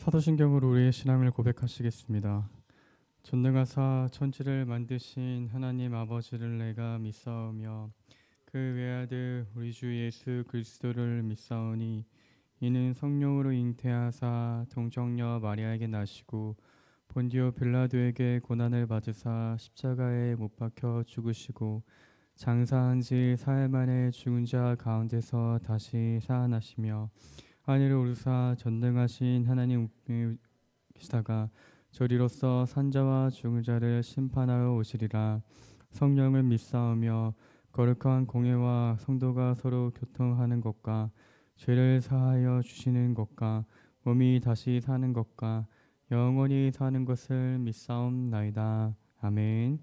사도신경으로 우리의 신앙을 고백하시겠습니다. 전능하사 천지를 만드신 하나님 아버지를 내가 믿사오며 그 외아들 우리 주 예수 그리스도를 믿사오니 이는 성령으로 잉태하사 동정녀 마리아에게 나시고 본디오 빌라도에게 고난을 받으사 십자가에 못 박혀 죽으시고 장사한 지 사흘 만에 죽은 자 가운데서 다시 살아나시며 하늘을 오르사 전능하신 하나님 계시다가 저리로서 산자와 죽은 자를 심판하러 오시리라. 성령을 믿사오며 거룩한 공회와 성도가 서로 교통하는 것과 죄를 사하여 주시는 것과 몸이 다시 사는 것과 영원히 사는 것을 믿사옵나이다. 아멘.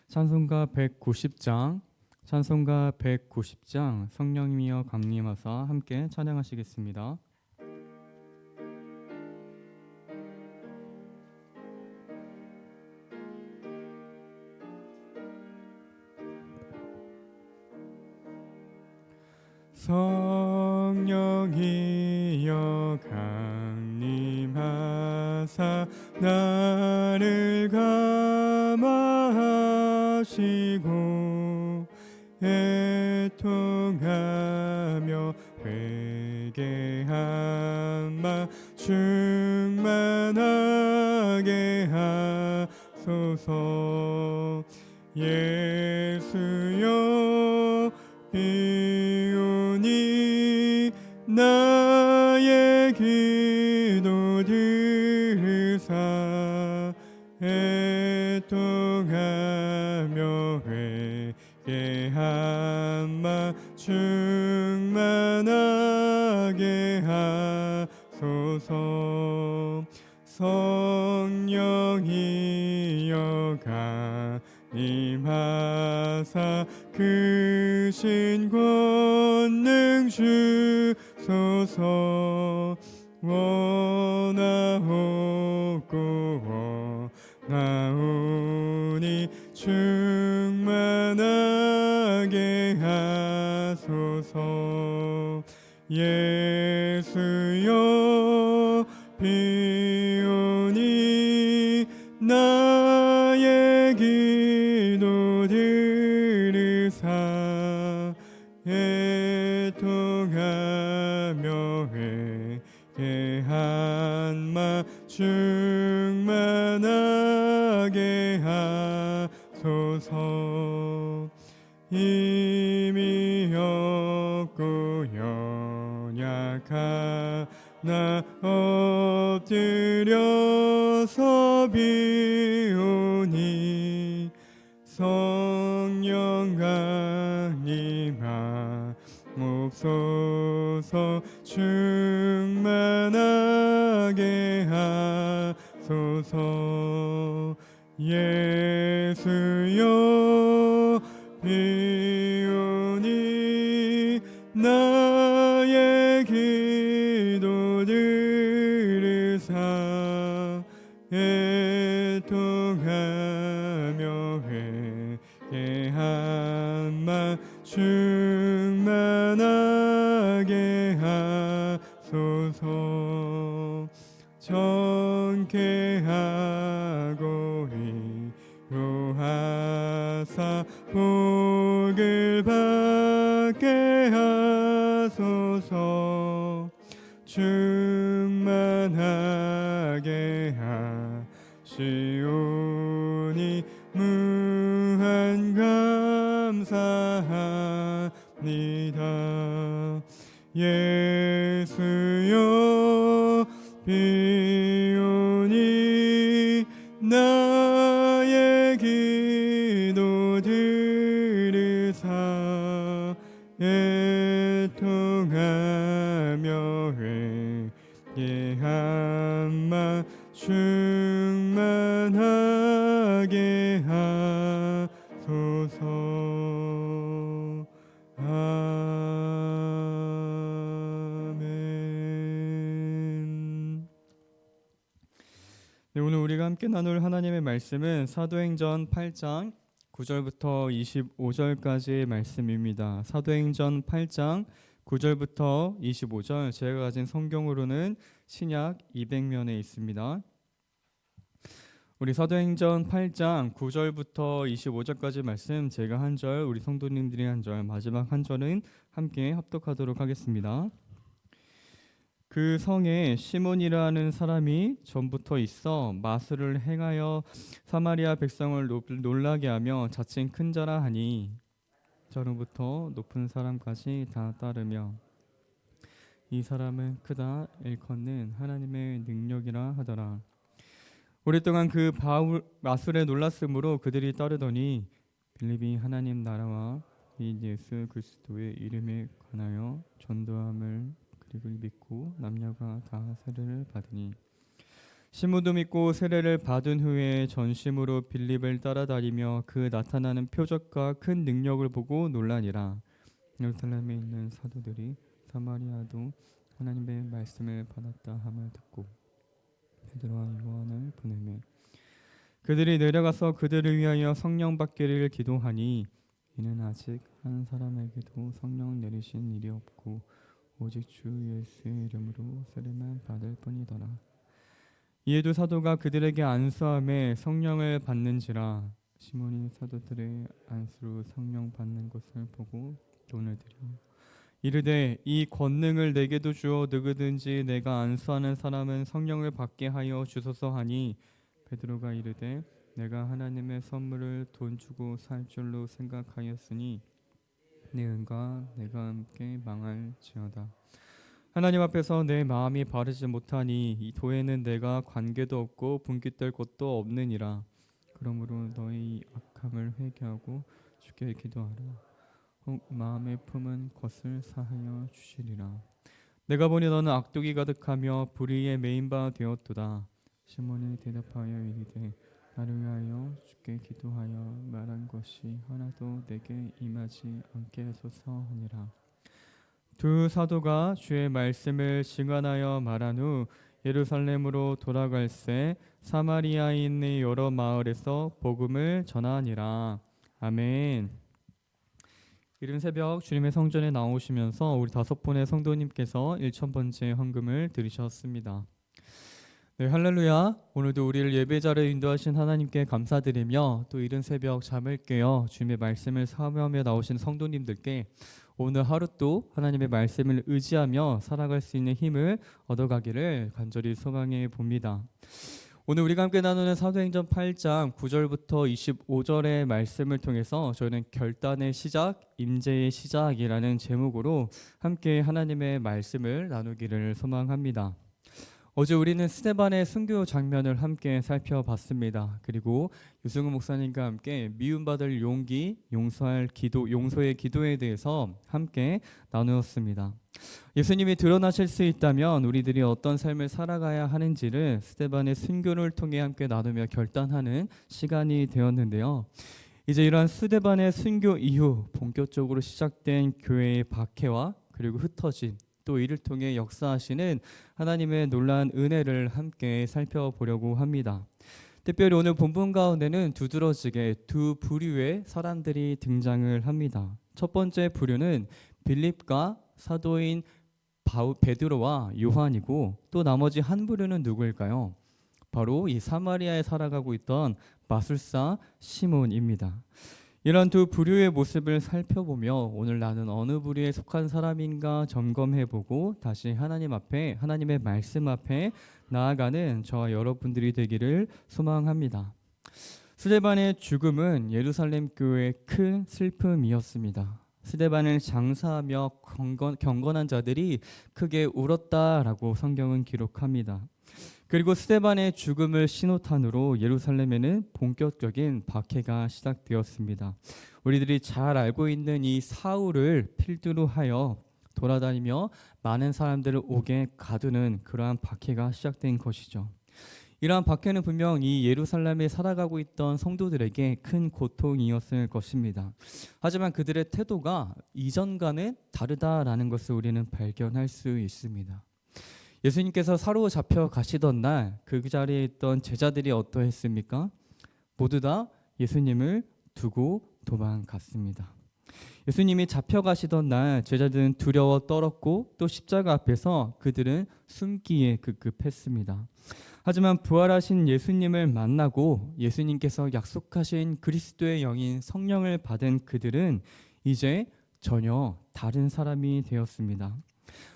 찬송가 190장 찬송가 190장 성령이여 강림하사 함께 찬양하시겠습니다. 성령이여 강림하사 나를 감화하시고 애통하며 회개한 마 충만하게 하소서. 예수여 비오니 나의 기도 들으사 애통하며 회개한 마 충만하게 하소서. 성령이여 강림하사 크신 권능 주소서. 원하옵고 원하오니 충만하게 하소서. 예수여 비오니 나의 기도 들으사 애통하며 회개한 마 충만하게 하소서. 힘이 없고 연약하나 엎드려서 비오니 성령 강림하옵소서. 충만하게 하소서. 예수여 비오니 나의 기도 들으사 애통하며 회개한 마 충만하게 하소서. 정케하고 위로하사 복을 받게 하소서. 충만하게 하시오니 무한 감사합니다. 예수여 비오니 나의 기도 들으사 애통하며 회개한 마 충만하게 하소서. 아멘. 네, 오늘 우리가 함께 나눌 하나님의 말씀은 사도행전 8장 9절부터 25절까지의 말씀입니다. 사도행전 8장 9절부터 25절, 제가 가진 성경으로는 신약 200면에 있습니다. 우리 사도행전 8장 9절부터 25절까지 말씀, 제가 한 절, 우리 성도님들이 한 절, 마지막 한 절은 함께 합독하도록 하겠습니다. 그 성에 시몬이라는 사람이 전부터 있어 마술을 행하여 사마리아 백성을 놀라게 하며 자칭 큰 자라 하니, 저로부터 높은 사람까지 다 따르며 이 사람은 크다 일컫는 하나님의 능력이라 하더라. 오랫동안 그 마술에 놀랐으므로 그들이 따르더니 빌립이 하나님 나라와 이 예수 그리스도의 이름에 관하여 전도함을 그리고 믿고 남녀가 다 세례를 받으니, 시몬도 믿고 세례를 받은 후에 전심으로 빌립을 따라다니며 그 나타나는 표적과 큰 능력을 보고 놀라니라. 예루살렘에 있는 사도들이 사마리아도 하나님의 말씀을 받았다 함을 듣고 베드로와 요한을 보내매 그들이 내려가서 그들을 위하여 성령 받기를 기도하니, 이는 아직 한 사람에게도 성령 내리신 일이 없고 오직 주 예수의 이름으로 세례만 받을 뿐이더라. 이에도 사도가 그들에게 안수함에 성령을 받는지라. 시몬이 사도들의 안수로 성령 받는 것을 보고 돈을 들여 이르되 이 권능을 내게도 주어 누구든지 내가 안수하는 사람은 성령을 받게 하여 주소서 하니, 베드로가 이르되 내가 하나님의 선물을 돈 주고 살 줄로 생각하였으니 내 은과 내가 함께 망할지어다. 하나님 앞에서 내 마음이 바르지 못하니 이 도에는 내가 관계도 없고 분깃될 곳도 없느니라. 그러므로 너희 악함을 회개하고 주께 기도하라. 혹 마음에 품은 것을 사하여 주시리라. 내가 보니 너는 악독이 가득하며 불의에 매인 바 되었도다. 시몬이 대답하여 이르되 나를 위하여 주께 기도하여 말한 것이 하나도 내게 임하지 않게 하소서 하니라. 두 사도가 주의 말씀을 증언하여 말한 후 예루살렘으로 돌아갈새 사마리아에 있는 여러 마을에서 복음을 전하니라. 아멘. 이른 새벽 주님의 성전에 나오시면서 우리 5분의 성도님께서 1000번째 헌금을 드리셨습니다. 네, 할렐루야. 오늘도 우리를 예배자로 인도하신 하나님께 감사드리며, 또 이른 새벽 잠을 깨어 주님의 말씀을 사모하며 나오신 성도님들께 오늘 하루도 하나님의 말씀을 의지하며 살아갈 수 있는 힘을 얻어가기를 간절히 소망해 봅니다. 오늘 우리가 함께 나누는 사도행전 8장 9절부터 25절의 말씀을 통해서 저희는 결단의 시작, 임재의 시작이라는 제목으로 함께 하나님의 말씀을 나누기를 소망합니다. 어제 우리는 스데반의 순교 장면을 함께 살펴봤습니다. 그리고 유승우 목사님과 함께 미움받을 용기, 용서할 기도, 용서의 기도에 대해서 함께 나누었습니다. 예수님이 드러나실 수 있다면 우리들이 어떤 삶을 살아가야 하는지를 스데반의 순교를 통해 함께 나누며 결단하는 시간이 되었는데요. 이제 이러한 스데반의 순교 이후 본격적으로 시작된 교회의 박해와 그리고 흩어짐, 또 이를 통해 역사하시는 하나님의 놀라운 은혜를 함께 살펴보려고 합니다. 특별히 오늘 본문 가운데는 두드러지게 두 부류의 사람들이 등장을 합니다. 첫 번째 부류는 빌립과 사도인 베드로와 요한이고, 또 나머지 한 부류는 누구일까요? 바로 이 사마리아에 살아가고 있던 마술사 시몬입니다. 이런 두 부류의 모습을 살펴보며 오늘 나는 어느 부류에 속한 사람인가 점검해보고 다시 하나님 앞에, 하나님의 말씀 앞에 나아가는 저와 여러분들이 되기를 소망합니다. 스데반의 죽음은 예루살렘 교회의 큰 슬픔이었습니다. 스데반을 장사하며 경건한 자들이 크게 울었다라고 성경은 기록합니다. 그리고 스데반의 죽음을 신호탄으로 예루살렘에는 본격적인 박해가 시작되었습니다. 우리들이 잘 알고 있는 이 사울을 필두로 하여 돌아다니며 많은 사람들을 옥에 가두는 그러한 박해가 시작된 것이죠. 이러한 박해는 분명 이 예루살렘에 살아가고 있던 성도들에게 큰 고통이었을 것입니다. 하지만 그들의 태도가 이전과는 다르다라는 것을 우리는 발견할 수 있습니다. 예수님께서 사로잡혀 가시던 날 그 자리에 있던 제자들이 어떠했습니까? 모두 다 예수님을 두고 도망갔습니다. 예수님이 잡혀가시던 날 제자들은 두려워 떨었고 또 십자가 앞에서 그들은 숨기에 급급했습니다. 하지만 부활하신 예수님을 만나고 예수님께서 약속하신 그리스도의 영인 성령을 받은 그들은 이제 전혀 다른 사람이 되었습니다.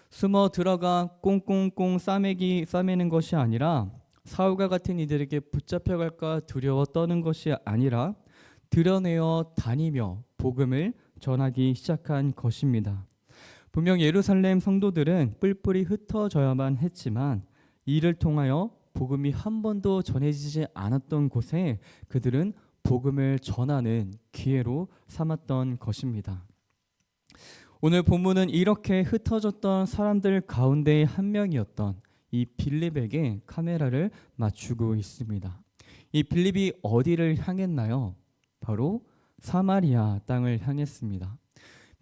숨어 들어가 꽁꽁꽁 싸매는 것이 아니라 사울과 같은 이들에게 붙잡혀갈까 두려워 떠는 것이 아니라 드러내어 다니며 복음을 전하기 시작한 것입니다. 분명 예루살렘 성도들은 뿔뿔이 흩어져야만 했지만 이를 통하여 복음이 한 번도 전해지지 않았던 곳에 그들은 복음을 전하는 기회로 삼았던 것입니다. 오늘 본문은 이렇게 흩어졌던 사람들 가운데 한 명이었던 이 빌립에게 카메라를 맞추고 있습니다. 이 빌립이 어디를 향했나요? 바로 사마리아 땅을 향했습니다.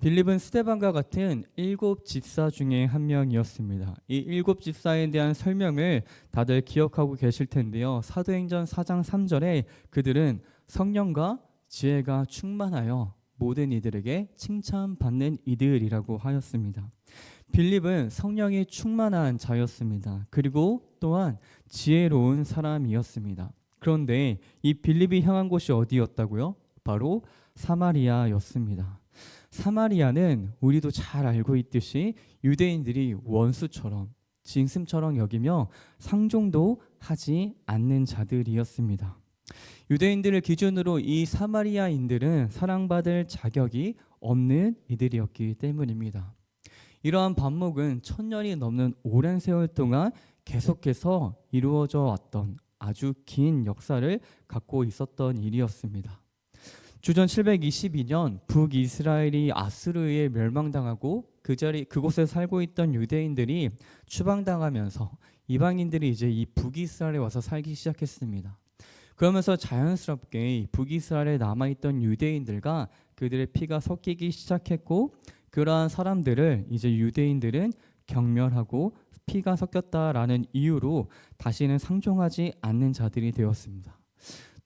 빌립은 스데반과 같은 7 집사 중에 한 명이었습니다. 이 7 집사에 대한 설명을 다들 기억하고 계실 텐데요. 사도행전 4장 3절에 그들은 성령과 지혜가 충만하여 모든 이들에게 칭찬받는 이들이라고 하였습니다. 빌립은 성령이 충만한 자였습니다. 그리고 또한 지혜로운 사람이었습니다. 그런데 이 빌립이 향한 곳이 어디였다고요? 바로 사마리아였습니다. 사마리아는 우리도 잘 알고 있듯이 유대인들이 원수처럼 짐승처럼 여기며 상종도 하지 않는 자들이었습니다. 유대인들을 기준으로 이 사마리아인들은 사랑받을 자격이 없는 이들이었기 때문입니다. 이러한 반목은 1000년이 넘는 오랜 세월 동안 계속해서 이루어져 왔던 아주 긴 역사를 갖고 있었던 일이었습니다. 주전 722년 북이스라엘이 아수르에 멸망당하고 그곳에 살고 있던 유대인들이 추방당하면서 이방인들이 이제 이 북이스라엘에 와서 살기 시작했습니다. 그러면서 자연스럽게 북이스라엘에 남아있던 유대인들과 그들의 피가 섞이기 시작했고 그러한 사람들을 이제 유대인들은 경멸하고 피가 섞였다라는 이유로 다시는 상종하지 않는 자들이 되었습니다.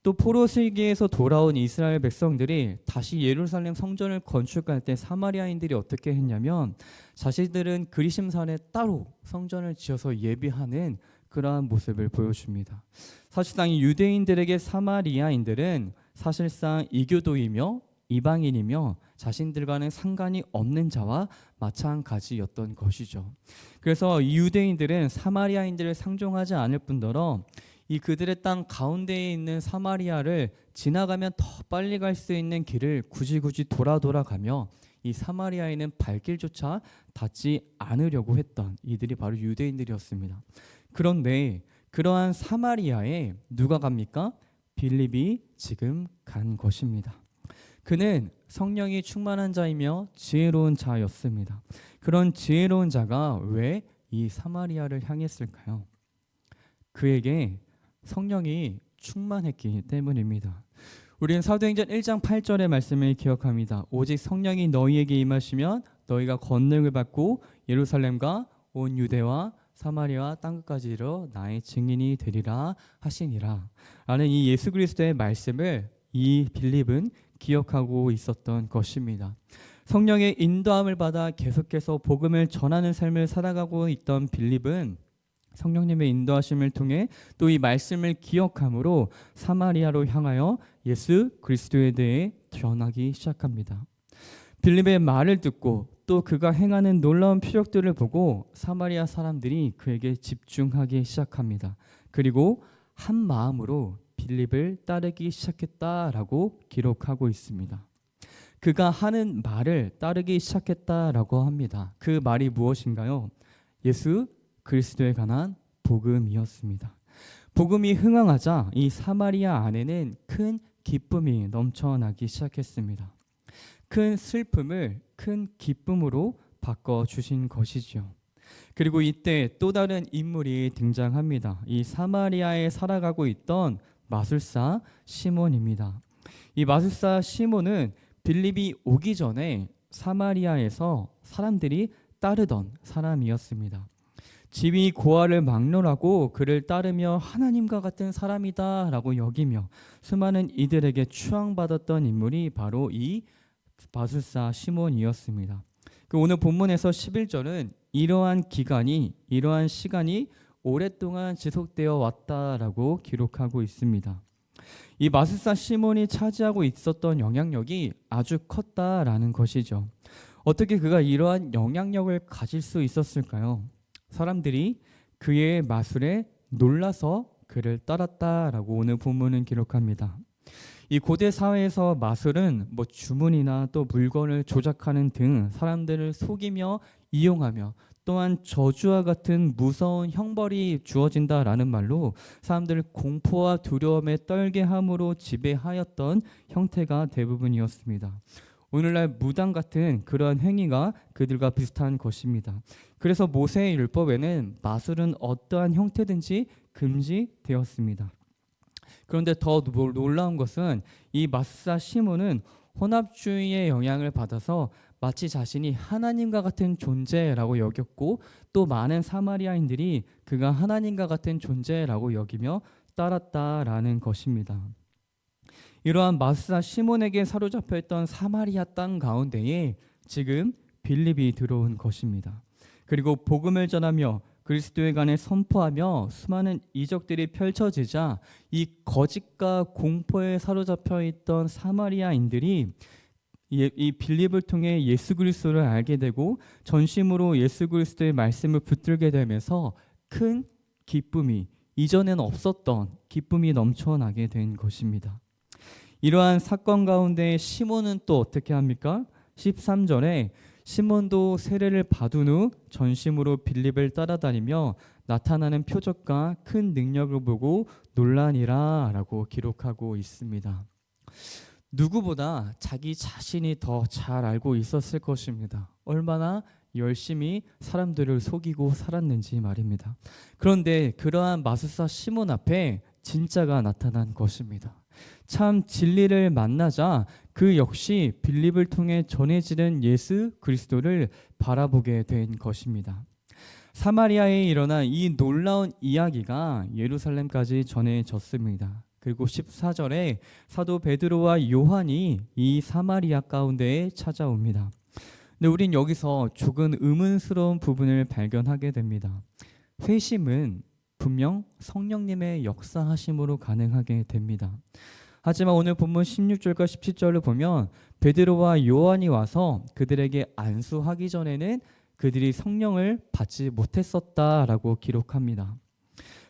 또 포로 시기에서 돌아온 이스라엘 백성들이 다시 예루살렘 성전을 건축할 때 사마리아인들이 어떻게 했냐면 자신들은 그리심산에 따로 성전을 지어서 예비하는 그러한 모습을 보여줍니다. 사실상 이 유대인들에게 사마리아인들은 사실상 이교도이며 이방인이며 자신들과는 상관이 없는 자와 마찬가지였던 것이죠. 그래서 이 유대인들은 사마리아인들을 상종하지 않을 뿐더러 이 그들의 땅 가운데에 있는 사마리아를 지나가면 더 빨리 갈 수 있는 길을 굳이 돌아가며 이 사마리아에는 발길조차 닿지 않으려고 했던 이들이 바로 유대인들이었습니다. 그런데 그러한 사마리아에 누가 갑니까? 빌립이 지금 간 것입니다. 그는 성령이 충만한 자이며 지혜로운 자였습니다. 그런 지혜로운 자가 왜 이 사마리아를 향했을까요? 그에게 성령이 충만했기 때문입니다. 우리는 사도행전 1장 8절의 말씀을 기억합니다. 오직 성령이 너희에게 임하시면 너희가 권능을 받고 예루살렘과 온 유대와 사마리아 땅끝까지 이르러 나의 증인이 되리라 하시니라 라는 이 예수 그리스도의 말씀을 이 빌립은 기억하고 있었던 것입니다. 성령의 인도함을 받아 계속해서 복음을 전하는 삶을 살아가고 있던 빌립은 성령님의 인도하심을 통해 또 이 말씀을 기억함으로 사마리아로 향하여 예수 그리스도에 대해 전하기 시작합니다. 빌립의 말을 듣고 또 그가 행하는 놀라운 표적들을 보고 사마리아 사람들이 그에게 집중하기 시작합니다. 그리고 한 마음으로 빌립을 따르기 시작했다라고 기록하고 있습니다. 그가 하는 말을 따르기 시작했다라고 합니다. 그 말이 무엇인가요? 예수 그리스도에 관한 복음이었습니다. 복음이 흥황하자 이 사마리아 안에는 큰 기쁨이 넘쳐나기 시작했습니다. 큰 슬픔을 큰 기쁨으로 바꿔주신 것이죠. 그리고 이때 또 다른 인물이 등장합니다. 이 사마리아에 살아가고 있던 마술사 시몬입니다. 이 마술사 시몬은 빌립이 오기 전에 사마리아에서 사람들이 따르던 사람이었습니다. 지위 고하를 막론하고 그를 따르며 하나님과 같은 사람이다 라고 여기며 수많은 이들에게 추앙받았던 인물이 바로 이 마술사 시몬이었습니다. 그 오늘 본문에서 11절은 이러한 시간이 오랫동안 지속되어 왔다라고 기록하고 있습니다. 이 마술사 시몬이 차지하고 있었던 영향력이 아주 컸다라는 것이죠. 어떻게 그가 이러한 영향력을 가질 수 있었을까요? 사람들이 그의 마술에 놀라서 그를 따랐다라고 오늘 본문은 기록합니다. 이 고대 사회에서 마술은 주문이나 또 물건을 조작하는 등 사람들을 속이며 이용하며 또한 저주와 같은 무서운 형벌이 주어진다라는 말로 사람들을 공포와 두려움에 떨게 함으로 지배하였던 형태가 대부분이었습니다. 오늘날 무당 같은 그러한 행위가 그들과 비슷한 것입니다. 그래서 모세의 율법에는 마술은 어떠한 형태든지 금지되었습니다. 그런데 더 놀라운 것은 이 마술사 시몬은 혼합주의의 영향을 받아서 마치 자신이 하나님과 같은 존재라고 여겼고 또 많은 사마리아인들이 그가 하나님과 같은 존재라고 여기며 따랐다라는 것입니다. 이러한 마술사 시몬에게 사로잡혀 있던 사마리아 땅 가운데에 지금 빌립이 들어온 것입니다. 그리고 복음을 전하며 그리스도에 관해 선포하며 수많은 이적들이 펼쳐지자 이 거짓과 공포에 사로잡혀 있던 사마리아인들이 이 빌립을 통해 예수 그리스도를 알게 되고 전심으로 예수 그리스도의 말씀을 붙들게 되면서 큰 기쁨이, 이전에는 없었던 기쁨이 넘쳐나게 된 것입니다. 이러한 사건 가운데 시몬은 또 어떻게 합니까? 13절에 시몬도 세례를 받은 후 전심으로 빌립을 따라다니며 나타나는 표적과 큰 능력을 보고 놀라니라 라고 기록하고 있습니다. 누구보다 자기 자신이 더 잘 알고 있었을 것입니다. 얼마나 열심히 사람들을 속이고 살았는지 말입니다. 그런데 그러한 마술사 시몬 앞에 진짜가 나타난 것입니다. 참 진리를 만나자 그 역시 빌립을 통해 전해지는 예수 그리스도를 바라보게 된 것입니다. 사마리아에 일어난 이 놀라운 이야기가 예루살렘까지 전해졌습니다. 그리고 14절에 사도 베드로와 요한이 이 사마리아 가운데에 찾아옵니다. 근데 우린 여기서 조금 의문스러운 부분을 발견하게 됩니다. 회심은 분명 성령님의 역사하심으로 가능하게 됩니다. 하지만 오늘 본문 16절과 17절을 보면 베드로와 요한이 와서 그들에게 안수하기 전에는 그들이 성령을 받지 못했었다라고 기록합니다.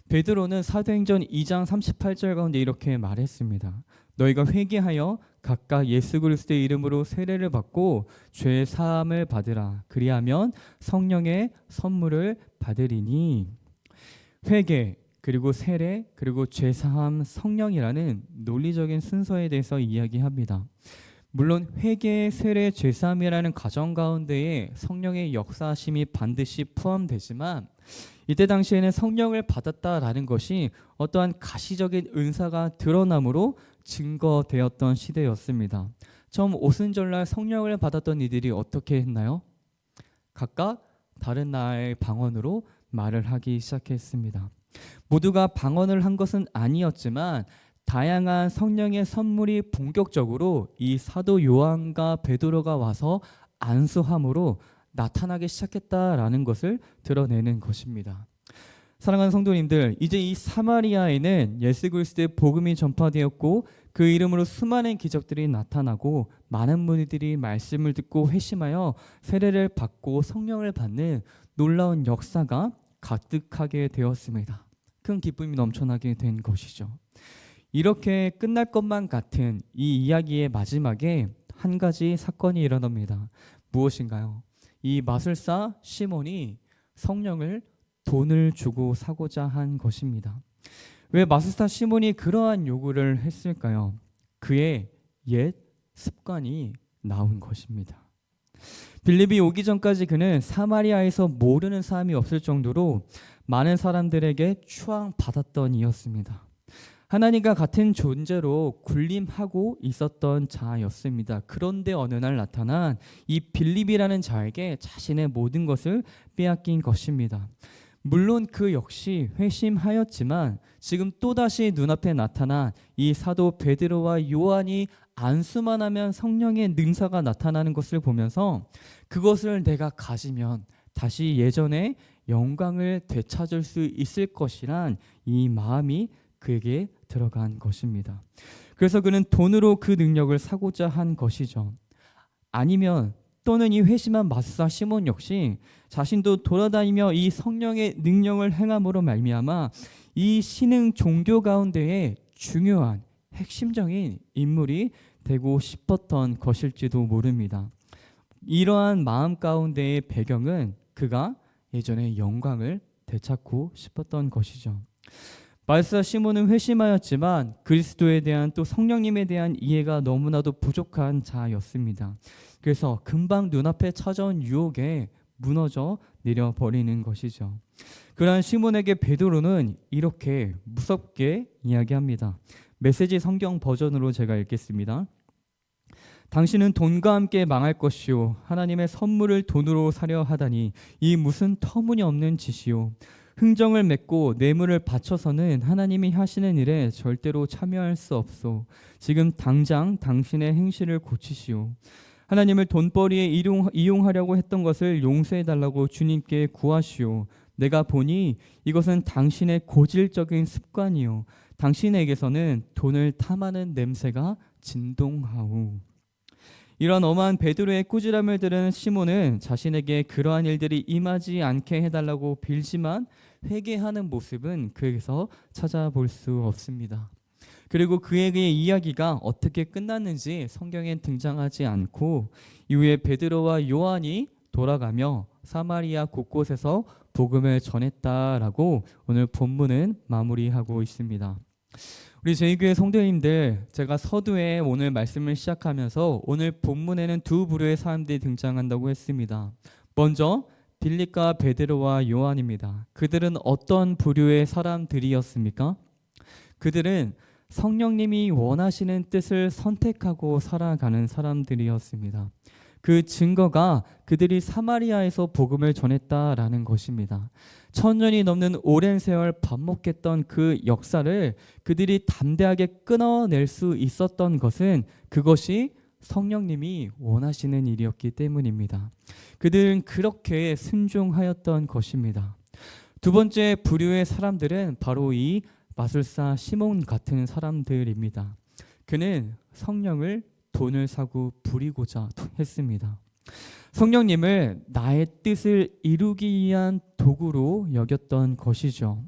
베드로는 사도행전 2장 38절 가운데 이렇게 말했습니다. 너희가 회개하여 각각 예수 그리스도의 이름으로 세례를 받고 죄 사함을 받으라. 그리하면 성령의 선물을 받으리니. 회개 그리고 세례 그리고 죄 사함 성령이라는 논리적인 순서에 대해서 이야기합니다. 물론 회개, 세례, 죄 사함이라는 가정 가운데에 성령의 역사하심이 반드시 포함되지만 이때 당시에는 성령을 받았다라는 것이 어떠한 가시적인 은사가 드러남으로 증거되었던 시대였습니다. 처음 오순절날 성령을 받았던 이들이 어떻게 했나요? 각각 다른 나라의 방언으로 말을 하기 시작했습니다. 모두가 방언을 한 것은 아니었지만 다양한 성령의 선물이 본격적으로 이 사도 요한과 베드로가 와서 안수함으로 나타나기 시작했다라는 것을 드러내는 것입니다. 사랑하는 성도님들, 이제 이 사마리아에는 예수 그리스도의 복음이 전파되었고 그 이름으로 수많은 기적들이 나타나고 많은 분들이 말씀을 듣고 회심하여 세례를 받고 성령을 받는 놀라운 역사가 가득하게 되었습니다. 큰 기쁨이 넘쳐나게 된 것이죠. 이렇게 끝날 것만 같은 이 이야기의 마지막에 한 가지 사건이 일어납니다. 무엇인가요? 이 마술사 시몬이 성령을 돈을 주고 사고자 한 것입니다. 왜 마술사 시몬이 그러한 요구를 했을까요? 그의 옛 습관이 나온 것입니다. 빌립이 오기 전까지 그는 사마리아에서 모르는 사람이 없을 정도로 많은 사람들에게 추앙받았던 이였습니다. 하나님과 같은 존재로 군림하고 있었던 자였습니다. 그런데 어느 날 나타난 이 빌립이라는 자에게 자신의 모든 것을 빼앗긴 것입니다. 물론 그 역시 회심하였지만 지금 또다시 눈앞에 나타난 이 사도 베드로와 요한이 안수만 하면 성령의 능사가 나타나는 것을 보면서 그것을 내가 가지면 다시 예전의 영광을 되찾을 수 있을 것이란 이 마음이 그에게 들어간 것입니다. 그래서 그는 돈으로 그 능력을 사고자 한 것이죠. 아니면 또는 이 회심한 마술사 시몬 역시 자신도 돌아다니며 이 성령의 능력을 행함으로 말미암아 이 신흥 종교 가운데에 중요한 핵심적인 인물이 되고 싶었던 것일지도 모릅니다. 이러한 마음 가운데의 배경은 그가 예전의 영광을 되찾고 싶었던 것이죠. 마술사 시몬은 회심하였지만 그리스도에 대한 또 성령님에 대한 이해가 너무나도 부족한 자였습니다. 그래서 금방 눈앞에 찾아온 유혹에 무너져 내려버리는 것이죠. 그러한 시몬에게 베드로는 이렇게 무섭게 이야기합니다. 메시지 성경 버전으로 제가 읽겠습니다. 당신은 돈과 함께 망할 것이요 하나님의 선물을 돈으로 사려 하다니 이 무슨 터무니없는 짓이요. 흥정을 맺고 뇌물을 바쳐서는 하나님이 하시는 일에 절대로 참여할 수 없소. 지금 당장 당신의 행실을 고치시오. 하나님을 돈벌이에 이용하려고 했던 것을 용서해달라고 주님께 구하시오. 내가 보니 이것은 당신의 고질적인 습관이요 당신에게서는 돈을 탐하는 냄새가 진동하오. 이런 엄한 베드로의 꾸지람을 들은 시몬은 자신에게 그러한 일들이 임하지 않게 해달라고 빌지만 회개하는 모습은 그에게서 찾아볼 수 없습니다. 그리고 그에게의 이야기가 어떻게 끝났는지 성경엔 등장하지 않고 이후에 베드로와 요한이 돌아가며 사마리아 곳곳에서 복음을 전했다라고 오늘 본문은 마무리하고 있습니다. 우리 제2교회 성도님들, 제가 서두에 오늘 말씀을 시작하면서 오늘 본문에는 두 부류의 사람들이 등장한다고 했습니다. 먼저 빌립과 베드로와 요한입니다. 그들은 어떤 부류의 사람들이었습니까? 그들은 성령님이 원하시는 뜻을 선택하고 살아가는 사람들이었습니다. 그 증거가 그들이 사마리아에서 복음을 전했다라는 것입니다. 1000년이 넘는 오랜 세월 반복했던 그 역사를 그들이 담대하게 끊어낼 수 있었던 것은 그것이 성령님이 원하시는 일이었기 때문입니다. 그들은 그렇게 순종하였던 것입니다. 두 번째 부류의 사람들은 바로 이 마술사 시몬 같은 사람들입니다. 그는 성령을 돈을 사고 부리고자 했습니다. 성령님을 나의 뜻을 이루기 위한 도구로 여겼던 것이죠.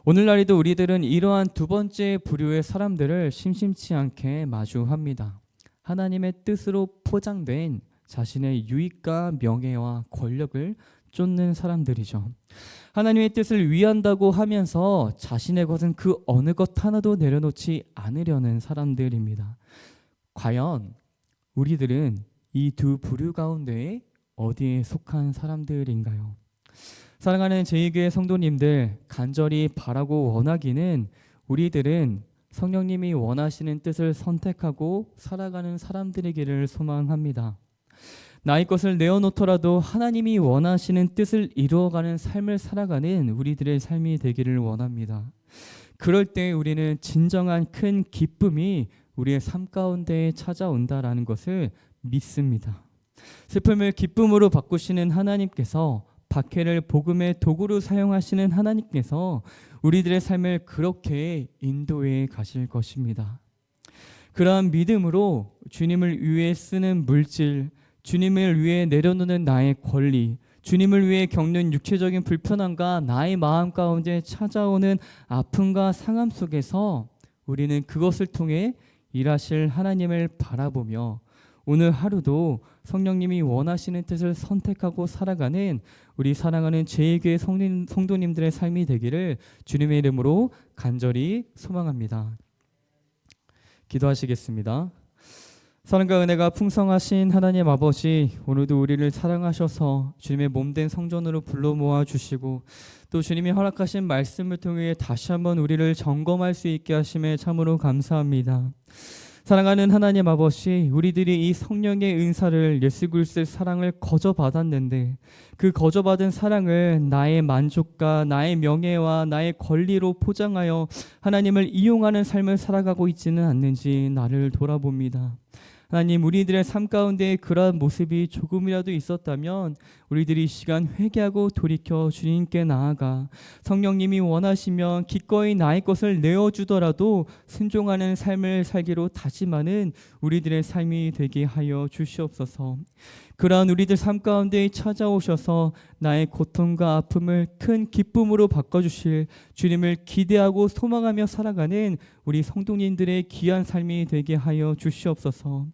오늘날에도 우리들은 이러한 두 번째 부류의 사람들을 심심치 않게 마주합니다. 하나님의 뜻으로 포장된 자신의 유익과 명예와 권력을 쫓는 사람들이죠. 하나님의 뜻을 위한다고 하면서 자신의 것은 그 어느 것 하나도 내려놓지 않으려는 사람들입니다. 과연 우리들은 이 두 부류 가운데 어디에 속한 사람들인가요? 사랑하는 제2교회 성도님들, 간절히 바라고 원하기는 우리들은 성령님이 원하시는 뜻을 선택하고 살아가는 사람들이기를 소망합니다. 나의 것을 내어놓더라도 하나님이 원하시는 뜻을 이루어가는 삶을 살아가는 우리들의 삶이 되기를 원합니다. 그럴 때 우리는 진정한 큰 기쁨이 우리의 삶 가운데 찾아온다라는 것을 믿습니다. 슬픔을 기쁨으로 바꾸시는 하나님께서, 박해를 복음의 도구로 사용하시는 하나님께서 우리들의 삶을 그렇게 인도해 가실 것입니다. 그러한 믿음으로 주님을 위해 쓰는 물질, 주님을 위해 내려놓는 나의 권리, 주님을 위해 겪는 육체적인 불편함과 나의 마음 가운데 찾아오는 아픔과 상함 속에서 우리는 그것을 통해 일하실 하나님을 바라보며 오늘 하루도 성령님이 원하시는 뜻을 선택하고 살아가는 우리 사랑하는 제2교회 성도님들의 삶이 되기를 주님의 이름으로 간절히 소망합니다. 기도하시겠습니다. 사랑과 은혜가 풍성하신 하나님 아버지, 오늘도 우리를 사랑하셔서 주님의 몸된 성전으로 불러 모아주시고 또 주님이 허락하신 말씀을 통해 다시 한번 우리를 점검할 수 있게 하심에 참으로 감사합니다. 사랑하는 하나님 아버지, 우리들이 이 성령의 은사를 예수 그리스도의 사랑을 거저 받았는데 그 거저 받은 사랑을 나의 만족과 나의 명예와 나의 권리로 포장하여 하나님을 이용하는 삶을 살아가고 있지는 않는지 나를 돌아봅니다. 하나님, 우리들의 삶 가운데 그러한 모습이 조금이라도 있었다면 우리들이 이 시간 회개하고 돌이켜 주님께 나아가 성령님이 원하시면 기꺼이 나의 것을 내어주더라도 순종하는 삶을 살기로 다짐하는 우리들의 삶이 되게 하여 주시옵소서. 그러한 우리들 삶 가운데 찾아오셔서 나의 고통과 아픔을 큰 기쁨으로 바꿔주실 주님을 기대하고 소망하며 살아가는 우리 성도님들의 귀한 삶이 되게 하여 주시옵소서.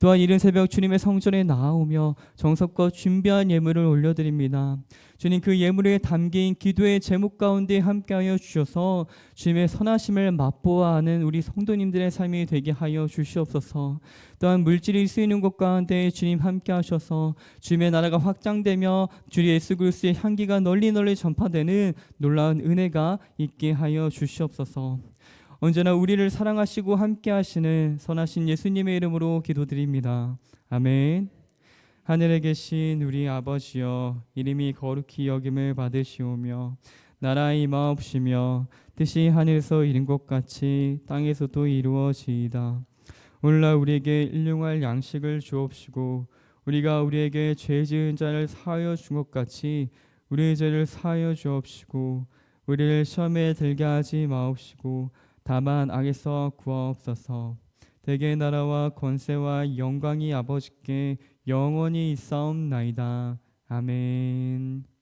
또한 이른 새벽 주님의 성전에 나아오며 정성껏 준비한 예물을 올려드립니다. 주님, 그 예물에 담긴 기도의 제목 가운데 함께하여 주셔서 주님의 선하심을 맛보아 하는 우리 성도님들의 삶이 되게 하여 주시옵소서. 또한 물질이 쓰이는 곳 가운데 주님 함께하셔서 주님의 나라가 확장되며 주 예수 그리스도의 향기가 널리 전파되는 놀라운 은혜가 있게 하여 주시옵소서. 언제나 우리를 사랑하시고 함께 하시는 선하신 예수님의 이름으로 기도드립니다. 아멘. 하늘에 계신 우리 아버지여, 이름이 거룩히 여김을 받으시오며 나라가 임하옵시며 뜻이 하늘에서 이룬 것 같이 땅에서도 이루어지이다. 오늘날 우리에게 일용할 양식을 주옵시고 우리가 우리에게 죄 지은 자를 사하여 준 것 같이 우리의 죄를 사하여 주옵시고 우리를 시험에 들게 하지 마옵시고 다만 악에서 구하옵소서. 대개 나라와 권세와 영광이 아버지께 영원히 있사옵나이다. 아멘.